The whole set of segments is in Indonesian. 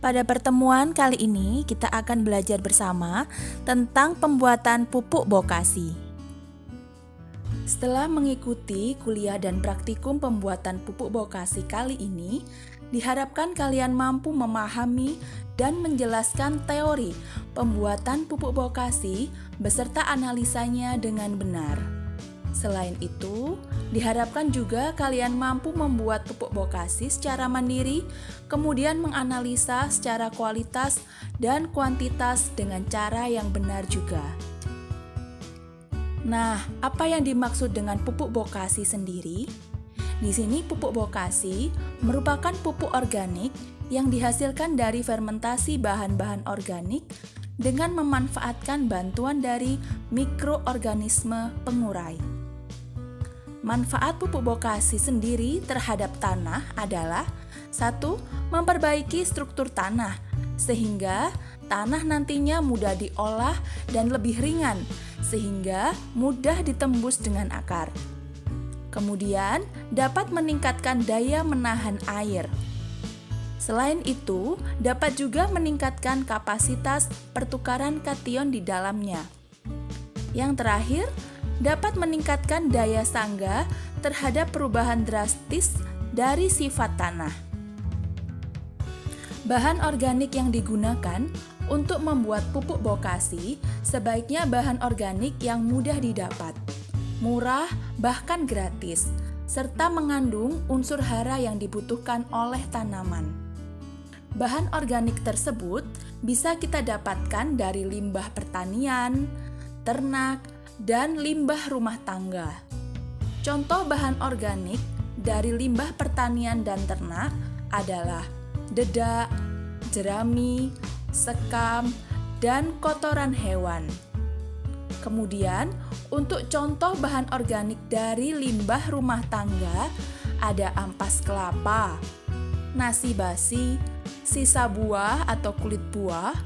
Pada pertemuan kali ini, kita akan belajar bersama tentang pembuatan pupuk bokasi. Setelah mengikuti kuliah dan praktikum pembuatan pupuk bokasi kali ini, diharapkan kalian mampu memahami dan menjelaskan teori pembuatan pupuk bokasi beserta analisanya dengan benar. Selain itu, diharapkan juga kalian mampu membuat pupuk bokasi secara mandiri, kemudian menganalisa secara kualitas dan kuantitas dengan cara yang benar juga. Nah, apa yang dimaksud dengan pupuk bokasi sendiri? Di sini pupuk bokasi merupakan pupuk organik yang dihasilkan dari fermentasi bahan-bahan organik dengan memanfaatkan bantuan dari mikroorganisme pengurai. Manfaat pupuk bokasi sendiri terhadap tanah adalah 1. Memperbaiki struktur tanah sehingga tanah nantinya mudah diolah dan lebih ringan sehingga mudah ditembus dengan akar. Kemudian dapat meningkatkan daya menahan air. Selain itu, dapat juga meningkatkan kapasitas pertukaran kation di dalamnya. Yang terakhir, dapat meningkatkan daya sangga terhadap perubahan drastis dari sifat tanah. Bahan organik yang digunakan untuk membuat pupuk bokasi sebaiknya bahan organik yang mudah didapat, murah bahkan gratis, serta mengandung unsur hara yang dibutuhkan oleh tanaman. Bahan organik tersebut bisa kita dapatkan dari limbah pertanian, ternak, dan limbah rumah tangga. Contoh bahan organik dari limbah pertanian dan ternak adalah dedak, jerami, sekam, dan kotoran hewan. Kemudian, untuk contoh bahan organik dari limbah rumah tangga ada ampas kelapa, nasi basi, sisa buah atau kulit buah,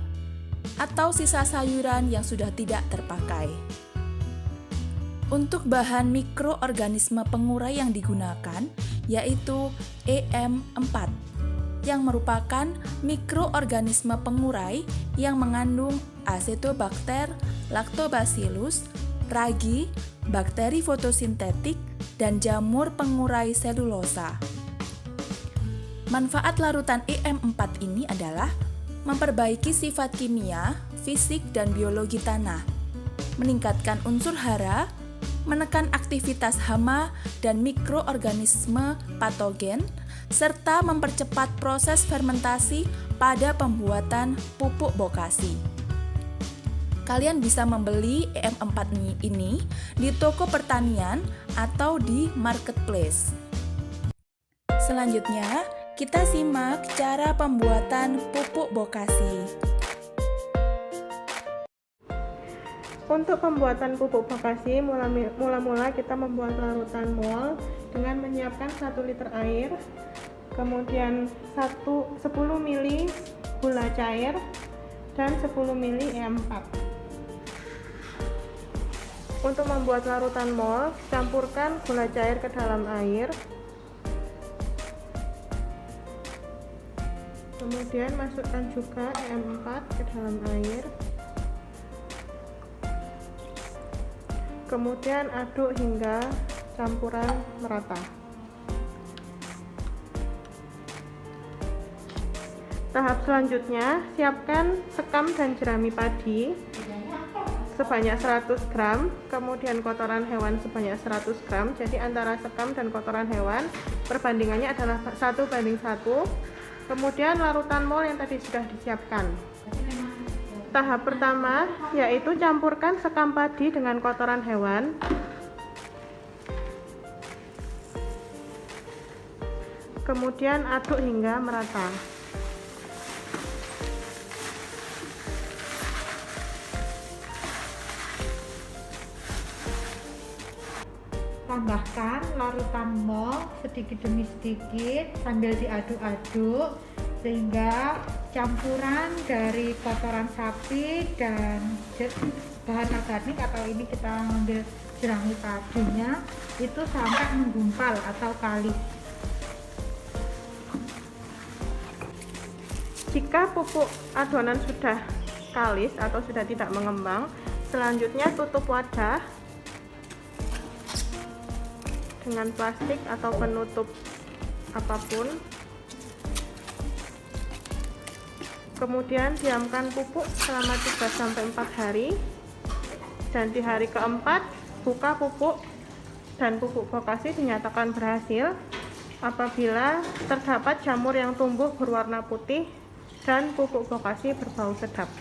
atau sisa sayuran yang sudah tidak terpakai. Untuk bahan mikroorganisme pengurai yang digunakan yaitu EM4 yang merupakan mikroorganisme pengurai yang mengandung Acetobacter, Lactobacillus, ragi, bakteri fotosintetik, dan jamur pengurai selulosa. Manfaat larutan EM4 ini adalah memperbaiki sifat kimia, fisik, dan biologi tanah, meningkatkan unsur hara, menekan aktivitas hama dan mikroorganisme patogen, serta mempercepat proses fermentasi pada pembuatan pupuk bokasi. Kalian bisa membeli EM4 ini di toko pertanian atau di marketplace. Selanjutnya, kita simak cara pembuatan pupuk bokasi. Untuk pembuatan pupuk bokasi, mula-mula kita membuat larutan mol dengan menyiapkan 1 liter air, kemudian 10 ml gula cair, dan 10 ml EM4. Untuk membuat larutan mol, campurkan gula cair ke dalam air, kemudian masukkan juga EM4 ke dalam air. Kemudian aduk hingga campuran merata. Tahap selanjutnya, siapkan sekam dan jerami padi sebanyak 100 gram, kemudian kotoran hewan sebanyak 100 gram. Jadi antara sekam dan kotoran hewan perbandingannya adalah 1:1. Kemudian larutan mol yang tadi sudah disiapkan. Tahap pertama yaitu campurkan sekam padi dengan kotoran hewan. Kemudian aduk hingga merata. Tambahkan larutan mol sedikit demi sedikit sambil diaduk-aduk sehingga campuran dari kotoran sapi dan bahan organik atau ini kita ambil jerami padinya itu sampai menggumpal atau kalis. Jika pupuk adonan sudah kalis atau sudah tidak mengembang, selanjutnya tutup wadah dengan plastik atau penutup apapun. Kemudian diamkan pupuk selama 3-4 hari, dan di hari keempat buka pupuk, dan pupuk bokasi dinyatakan berhasil apabila terdapat jamur yang tumbuh berwarna putih dan pupuk bokasi berbau sedap.